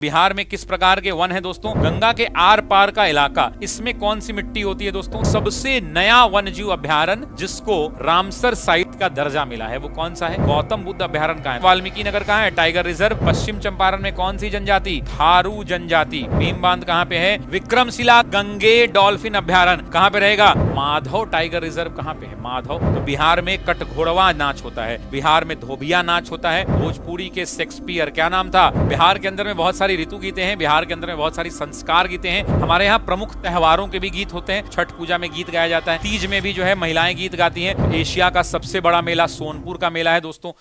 बिहार में किस प्रकार के वन है दोस्तों? गंगा के आर पार का इलाका, इसमें कौन सी मिट्टी होती है दोस्तों? सबसे नया वन्यजीव अभ्यारण्य जिसको रामसर साइट का दर्जा मिला है वो कौन सा है? गौतम बुद्ध अभ्यारण्य कहाँ है? वाल्मीकि नगर कहाँ है? Tiger reserve. पश्चिम चंपारण में कौन सी जनजाति? थारू जनजाति। भीम बांध कहाँ पे है? विक्रमशिला गंगे डॉल्फिन अभ्यारण्य कहाँ पे रहेगा? माधव टाइगर रिजर्व कहाँ पे है? माधव। तो बिहार में कटघोड़वा नाच होता है, बिहार में धोबिया नाच होता है, भोजपुरी के शेक्सपियर क्या नाम था? बिहार के अंदर में बहुत सारी ऋतु गीतें हैं, बिहार के अंदर में बहुत सारी संस्कार गीतें हैं। हमारे यहाँ प्रमुख त्योहारों के भी गीत होते हैं, छठ पूजा में गीत गाया जाता है, तीज में भी जो है महिलाएं गीत गाती हैं। एशिया का सबसे बड़ा मेला सोनपुर का मेला है दोस्तों।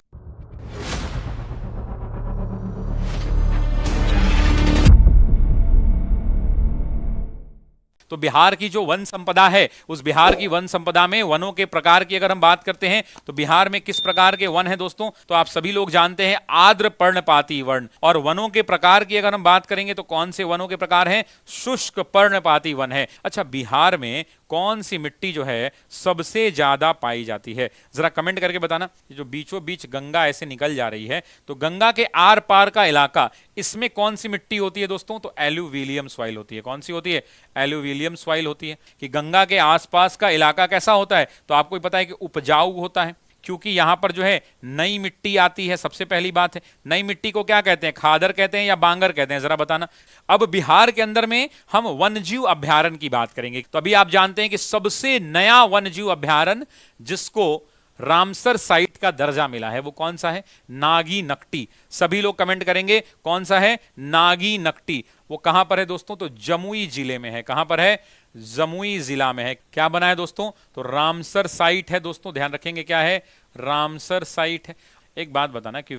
तो बिहार की जो वन संपदा है, उस बिहार की वन संपदा में वनों के प्रकार की अगर हम बात करते हैं तो बिहार में किस प्रकार के वन है दोस्तों? तो आप सभी लोग जानते हैं आर्द्र पर्णपाती वन। और वनों के प्रकार की अगर हम बात करेंगे तो कौन से वनों के प्रकार हैं? शुष्क पर्णपाती वन है। अच्छा, बिहार में कौन सी मिट्टी जो है सबसे ज्यादा पाई जाती है? जरा कमेंट करके बताना। जो बीचों बीच गंगा ऐसे निकल जा रही है, तो गंगा के आर पार का इलाका, इसमें कौन सी मिट्टी होती है दोस्तों? तो एलुविलियम सॉइल होती है। कौन सी होती है? एलुविलियम सॉइल होती है। कि गंगा के आसपास का इलाका कैसा होता है? तो आपको ही पता है कि उपजाऊ होता है, क्योंकि यहां पर जो है नई मिट्टी आती है। सबसे पहली बात है, नई मिट्टी को क्या कहते हैं? खादर कहते हैं या बांगर कहते हैं? जरा बताना। अब बिहार के अंदर में हम वन्यजीव अभ्यारण्य की बात करेंगे। तो अभी आप जानते हैं कि सबसे नया वन्यजीव अभ्यारण्य जिसको रामसर साइट का दर्जा मिला है वो कौन सा है? नागी नकटी। सभी लोग कमेंट करेंगे कौन सा है? नागी नकटी। वो कहां पर है दोस्तों? तो जमुई जिले में है। कहां पर है? जमुई जिला में है। क्या बना है दोस्तों? तो रामसर साइट है दोस्तों, ध्यान रखेंगे क्या है? रामसर साइट है। एक बात बताना कि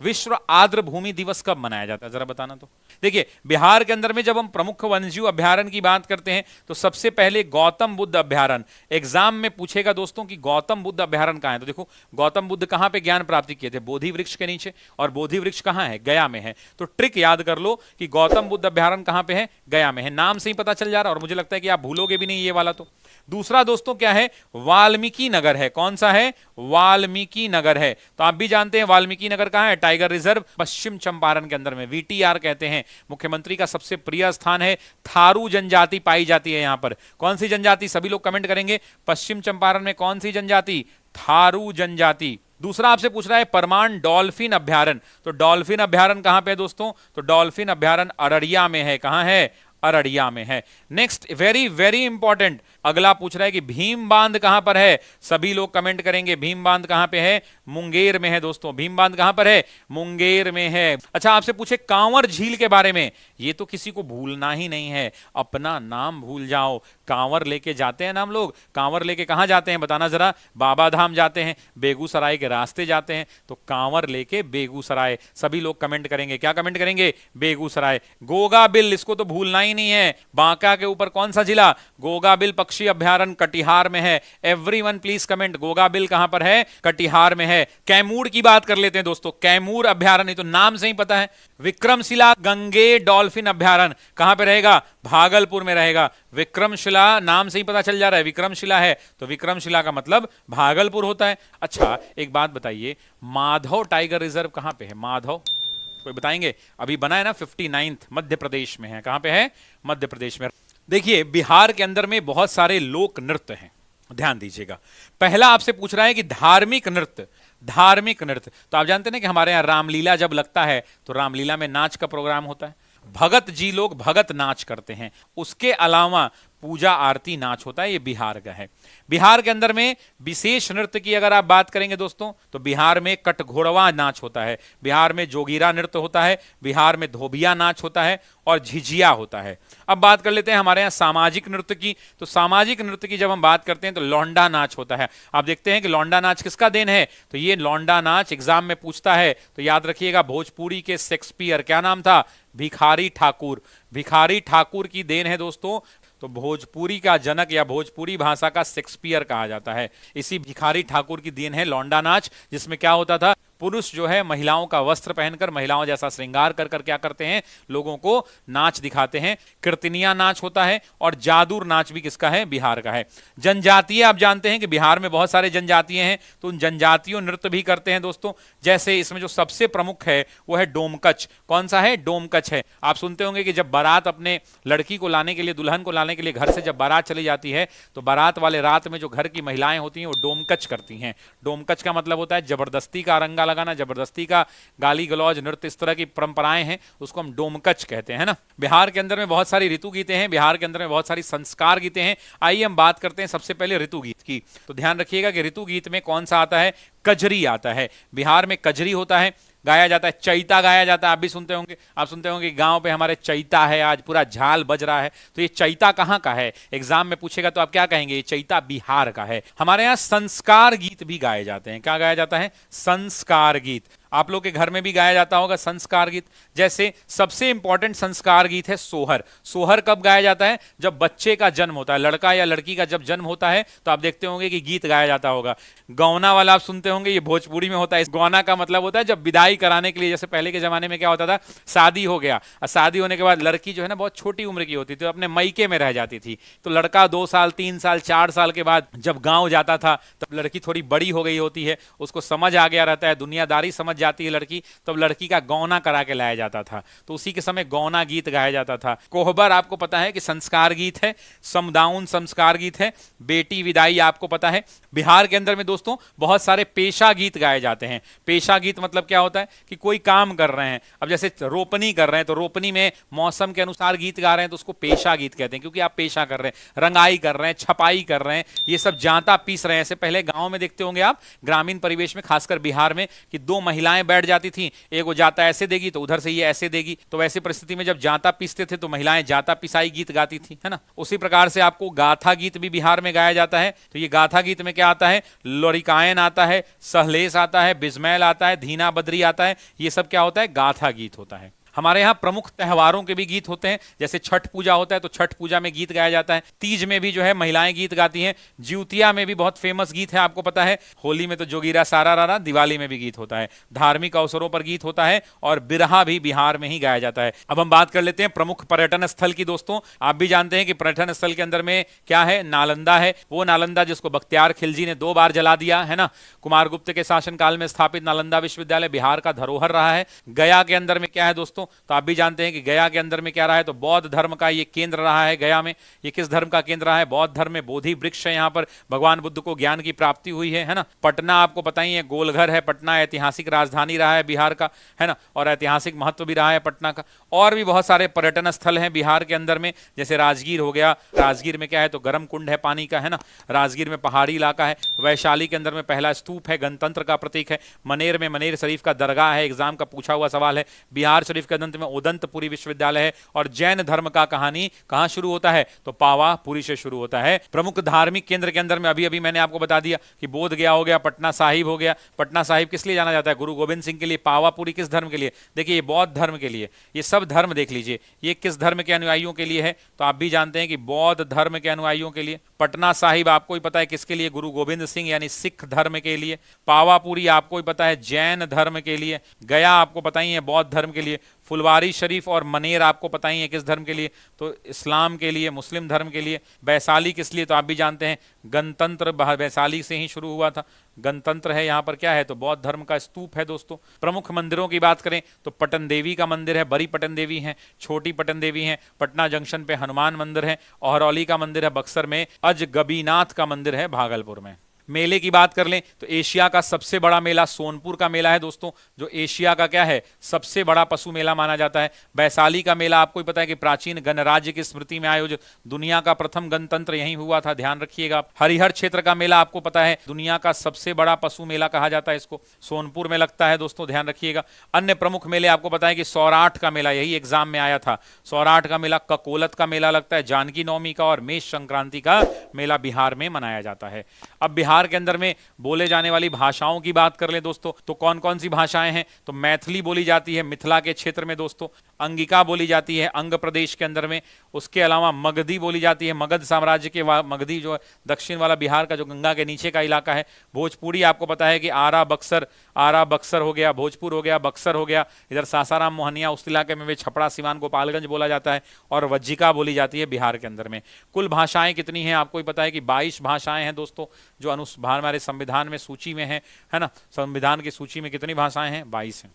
विश्व आर्द्र भूमि दिवस कब मनाया जाता है? जरा बताना। तो देखिए, बिहार के अंदर में जब हम प्रमुख वन्यजीव अभ्यारण्य की बात करते हैं तो सबसे पहले गौतम बुद्ध अभ्यारण्य। एग्जाम में पूछेगा दोस्तों कि गौतम बुद्ध अभ्यारण्य कहां है। तो देखो, गौतम बुद्ध कहां पे ज्ञान प्राप्ति किए थे? बोधि वृक्ष के नीचे। और बोधि वृक्ष कहां है? गया में है। तो ट्रिक याद कर लो कि गौतम बुद्ध अभ्यारण्य कहां पे है? गया में है। नाम से ही पता चल जा रहा है, और मुझे लगता है कि आप भूलोगे भी नहीं ये वाला। तो दूसरा दोस्तों क्या है? वाल्मीकि नगर है। कौन सा है? वाल्मीकि नगर है। तो आप भी जानते हैं वाल्मीकि नगर कहां है? टाइगर रिजर्व, पश्चिम चंपारण के अंदर में, वीटीआर कहते हैं। मुख्यमंत्री का सबसे प्रिय स्थान है। थारू जनजाति पाई जाती है यहां पर। कौन सी जनजाति? सभी लोग कमेंट करेंगे। पश्चिम चंपारण में कौन सी जनजाति? थारू जनजाति। दूसरा आपसे पूछ रहा है परमान डॉल्फिन अभ्यारण्य। तो डॉल्फिन अभ्यारण्य कहां पे है दोस्तों? तो डॉल्फिन अभ्यारण्य अररिया में है। कहां है? अररिया में है। नेक्स्ट, वेरी वेरी इंपॉर्टेंट, अगला पूछ रहा है कि भीम बांध कहां पर है? सभी लोग कमेंट करेंगे भीम बांध कहां पे है? मुंगेर में है दोस्तों। भीम बांध कहां पर है? मुंगेर में है। अच्छा, आपसे पूछे कांवर झील के बारे में, ये तो किसी को भूलना ही नहीं है। अपना नाम भूल जाओ। कांवर लेके जाते हैं ना हम लोग। कांवर लेके कहां जाते हैं बताना जरा? बाबा धाम जाते हैं, बेगूसराय के रास्ते जाते हैं। तो कांवर लेके बेगूसराय। सभी लोग कमेंट करेंगे। क्या कमेंट करेंगे? बेगूसराय। गोगाबिल, इसको तो भूलना ही नहीं है। बांका के ऊपर कौन सा जिला? गोगाबिल पक्षी अभ्यारण्य कटिहार में है। एवरीवन प्लीज कमेंट, गोगाबिल कहां पर है? कटिहार में है। कैमूर की बात कर लेते हैं दोस्तों। कैमूर अभ्यारण्य तो नाम से ही पता है। विक्रमशिला गंगे डॉल्फिन अभ्यारण्य कहां पे रहेगा? भागलपुर में रहेगा। विक्रमशिला नाम से ही पता चल जा रहा है, विक्रमशिला है, तो विक्रमशिला का मतलब भागलपुर होता है। अच्छा, एक बात बताइए, माधव टाइगर रिजर्व कहां पे है? माधव कोई बताएंगे? अभी बना है ना, 59th मध्य प्रदेश में है। कहां पे है? मध्य प्रदेश में। देखिए, बिहार के अंदर में बहुत सारे लोक नृत्य हैं, ध्यान दीजिएगा। पहला आपसे पूछ रहा है कि धार्मिक नृत्य। धार्मिक नृत्य तो आप जानते हैं ना कि हमारे यहाँ रामलीला जब लगता है तो रामलीला में नाच का प्रोग्राम होता है। भगत जी लोग भगत नाच करते हैं। उसके अलावा पूजा आरती नाच होता है। ये बिहार का है। बिहार के अंदर में विशेष नृत्य की अगर आप बात करेंगे दोस्तों तो बिहार में कटघोड़वा नाच होता है, बिहार में जोगीरा नृत्य होता है, बिहार में धोबिया नाच होता है और झिझिया होता है। अब बात कर लेते हैं हमारे यहाँ सामाजिक नृत्य की। तो सामाजिक नृत्य की जब हम बात करते हैं तो लौंडा नाच होता है। आप देखते हैं कि लौंडा नाच किसका देन है? तो ये लौंडा नाच एग्जाम में पूछता है, तो याद रखिएगा भोजपुरी के शेक्सपियर क्या नाम था? भिखारी ठाकुर। भिखारी ठाकुर की देन है दोस्तों। तो भोजपुरी का जनक या भोजपुरी भाषा का शेक्सपियर कहा जाता है। इसी भिखारी ठाकुर की देन है लौंडा नाच, जिसमें क्या होता था? पुरुष जो है महिलाओं का वस्त्र पहनकर, महिलाओं जैसा श्रृंगार कर कर क्या करते हैं, लोगों को नाच दिखाते हैं। कीर्तनिया नाच होता है और जादूर नाच भी किसका है, बिहार का है। जनजातीय, आप जानते हैं कि बिहार में बहुत सारे जनजातीय हैं, तो उन जनजातियों नृत्य भी करते हैं दोस्तों। जैसे इसमें जो सबसे प्रमुख है वो है डोमकच। कौन सा है, डोमकच है। आप सुनते होंगे कि जब बारात अपने लड़की को लाने के लिए, दुल्हन को लाने के लिए घर से जब बारात चली जाती है, तो बारात वाले रात में जो घर की महिलाएं होती हैं वो डोमकच करती हैं। डोमकच का मतलब होता है जबरदस्ती का अरंगा लगाना, जबरदस्ती का गाली गलौज नृत्य, इस तरह की परंपराएं हैं, उसको हम डोमकच कहते हैं ना। बिहार के अंदर में बहुत सारी ऋतु गीतें हैं, बिहार के अंदर में बहुत सारी संस्कार गीतें हैं। आइए हम बात करते हैं सबसे पहले ऋतु गीत की। तो ध्यान रखिएगा कि ऋतु गीत में कौन सा आता है, कजरी आता है। बिहार में कजरी होता है, गाया जाता है, चैता गाया जाता है। आप भी सुनते होंगे, आप सुनते होंगे गांव पे हमारे चैता है, आज पूरा झाल बज रहा है। तो ये चैता कहाँ का है, एग्जाम में पूछेगा तो आप क्या कहेंगे, ये चैता बिहार का है। हमारे यहाँ संस्कार गीत भी गाए जाते हैं। क्या गाया जाता है, संस्कार गीत। आप लोग के घर में भी गाया जाता होगा संस्कार गीत। जैसे सबसे इंपॉर्टेंट संस्कार गीत है सोहर। सोहर कब गाया जाता है, जब बच्चे का जन्म होता है, लड़का या लड़की का जब जन्म होता है, तो आप देखते होंगे कि गीत गाया जाता होगा। गौना वाला आप सुनते होंगे, ये भोजपुरी में होता है। इस गौना का मतलब होता है जब विदाई कराने के लिए, जैसे पहले के जमाने में क्या होता था, शादी हो गया और शादी होने के बाद लड़की जो है ना बहुत छोटी उम्र की होती थी, तो अपने मैके में रह जाती थी। तो लड़का 2 साल 3 साल 4 साल के बाद जब गांव जाता था, तब लड़की थोड़ी बड़ी हो गई होती है, उसको समझ आ गया रहता है, दुनियादारी समझ जाती है लड़की, तब लड़की का गौना करा के लाया जाता था। तो उसी के समय गौना गीत गाया जाता था। कोहबर आपको पता है कि संस्कार गीत है, समदाउन संस्कार गीत है, बेटी विदाई आपको पता है। बिहार के अंदर में दोस्तों बहुत सारे पेशा गीत गाए जाते हैं। पेशा गीत मतलब क्या होता है कि कोई काम कर रहे हैं, अब जैसे रोपनी कर रहे हैं, तो रोपनी में मौसम के अनुसार गीत गा रहे हैं, तो उसको पेशा गीत कहते हैं, क्योंकि आप पेशा कर रहे हैं। रंगाई कर रहे हैं, छपाई कर रहे हैं, ये सब जांता पीस रहे हैं। ऐसे पहले गांव में देखते होंगे आप, ग्रामीण परिवेश में, खासकर बिहार में, कि 2 महिलाएं बैठ जाती थी, एक वो जाता ऐसे देगी तो उधर से ये ऐसे देगी। तो वैसी परिस्थिति में जब जाता पीसते थे तो महिलाएं जाता पिसाई गीत गाती थी, है ना। उसी प्रकार से आपको गाथा गीत भी बिहार में गाया जाता है। तो ये गाथा गीत में क्या आता है, लोरिकायन आता है, सहलेस आता है, बिजमैल आता है, धीना बद्री आता है। ये सब क्या होता है, गाथा गीत होता है। हमारे यहाँ प्रमुख त्योहारों के भी गीत होते हैं। जैसे छठ पूजा होता है तो छठ पूजा में गीत गाया जाता है। तीज में भी जो है महिलाएं गीत गाती हैं। ज्यूतिया में भी बहुत फेमस गीत है, आपको पता है। होली में तो जोगीरा सारा रारा, दिवाली में भी गीत होता है। धार्मिक अवसरों पर गीत होता है और बिरहा भी बिहार में ही गाया जाता है। अब हम बात कर लेते हैं प्रमुख पर्यटन स्थल की। दोस्तों आप भी जानते हैं कि पर्यटन स्थल के अंदर में क्या है, नालंदा है। वो नालंदा जिसको बख्तियार खिलजी ने 2 बार जला दिया है ना। कुमारगुप्त के शासनकाल में स्थापित नालंदा विश्वविद्यालय बिहार का धरोहर रहा है। गया के अंदर में क्या है दोस्तों, तो आप भी जानते हैं कि गया के अंदर में क्या रहा है, तो बौद्ध धर्म का ये केंद्र रहा है। गया में ये किस धर्म का केंद्र रहा है, बौद्ध धर्म में बोधि वृक्ष है, यहाँ पर भगवान बुद्ध को ज्ञान की प्राप्ति हुई है ना। पटना आपको पता ही है, गोलघर है। पटना ऐतिहासिक राजधानी रहा है बिहार का, है ना, और ऐतिहासिक महत्व भी रहा है पटना का। और भी बहुत सारे पर्यटन स्थल हैं बिहार के अंदर में, जैसे राजगीर हो गया। राजगीर में क्या है, तो गर्म कुंड है पानी का, है ना। राजगीर में पहाड़ी इलाका है। वैशाली के अंदर में पहला स्तूप है, गणतंत्र का प्रतीक है। मनेर में मनेर शरीफ का दरगाह है, एग्जाम का पूछा हुआ सवाल है। बिहार शरीफ के अंदर में उदंतपुरी विश्वविद्यालय है। और जैन धर्म का कहानी कहां शुरू होता है, तो पावापुरी से शुरू होता है। प्रमुख धार्मिक केंद्र के अंदर में अभी अभी मैंने आपको बता दिया कि बोध गया हो गया, पटना साहिब हो गया। पटना साहिब किस लिए जाना जाता है, गुरु गोविंद सिंह के लिए। पावापुरी किस धर्म के लिए, देखिए ये बौद्ध धर्म के लिए। ये सब धर्म देख लीजिए, ये किस धर्म के अनुयायियों के लिए है, तो आप भी जानते हैं कि बौद्ध धर्म के अनुयायियों के लिए। पटना साहिब आपको ही पता है किसके लिए, गुरु गोविंद सिंह यानी सिख धर्म के लिए। पावापुरी आपको ही पता है जैन धर्म के लिए। गया आपको पता ही है बौद्ध धर्म के लिए। फुलवारी शरीफ और मनेर आपको पता ही है किस धर्म के लिए, तो इस्लाम के लिए, मुस्लिम धर्म के लिए। वैशाली किस लिए, तो आप भी जानते हैं गणतंत्र वैशाली से ही शुरू हुआ था। गणतंत्र है यहाँ पर, क्या है, तो बौद्ध धर्म का स्तूप है दोस्तों। प्रमुख मंदिरों की बात करें तो पटन देवी का मंदिर है, बड़ी पटन देवी है, छोटी पटन देवी है। पटना जंक्शन पे हनुमान मंदिर है। औरौली का मंदिर है बक्सर में। अजगबीनाथ का मंदिर है भागलपुर में। मेले की बात कर लें तो एशिया का सबसे बड़ा मेला सोनपुर का मेला है दोस्तों, जो एशिया का क्या है, सबसे बड़ा पशु मेला माना जाता है। वैशाली का मेला आपको ही पता है कि प्राचीन गणराज्य की स्मृति में आयोजित, दुनिया का प्रथम गणतंत्र यहीं हुआ था, ध्यान रखिएगा। हरिहर क्षेत्र का मेला आपको पता है, दुनिया का सबसे बड़ा पशु मेला कहा जाता है इसको, सोनपुर में लगता है दोस्तों, ध्यान रखिएगा। अन्य प्रमुख मेले आपको पता है कि सौराठ का मेला, यही एग्जाम में आया था, सौराठ का मेला। ककोलत का मेला लगता है, जानकी नवमी का और मेष संक्रांति का मेला बिहार में मनाया जाता है। अब बिहार बिहार के अंदर में बोले जाने वाली भाषाओं की बात कर ले दोस्तों, तो कौन कौन सी भाषाएं हैं? तो मैथिली बोली जाती है मिथिला के क्षेत्र में दोस्तों, अंगिका बोली जाती है अंग प्रदेश के अंदर में, उसके अलावा मगधी बोली जाती है मगध साम्राज्य के, मगधी जो दक्षिण वाला बिहार का जो गंगा के नीचे का इलाका है। भोजपुरी आपको पता है कि आरा बक्सर हो गया, भोजपुर हो गया, बक्सर हो गया, इधर सासाराम मोहनिया उस इलाके में भी छपरा सिवान गोपालगंज बोला जाता है, और वज्जिका बोली जाती है बिहार के अंदर में। कुल भाषाएं कितनी हैं आपको ही पता है कि 22 भाषाएं हैं दोस्तों, जो हमारे संविधान में सूची में है ना, संविधान की सूची में कितनी भाषाएं हैं? 22 हैं।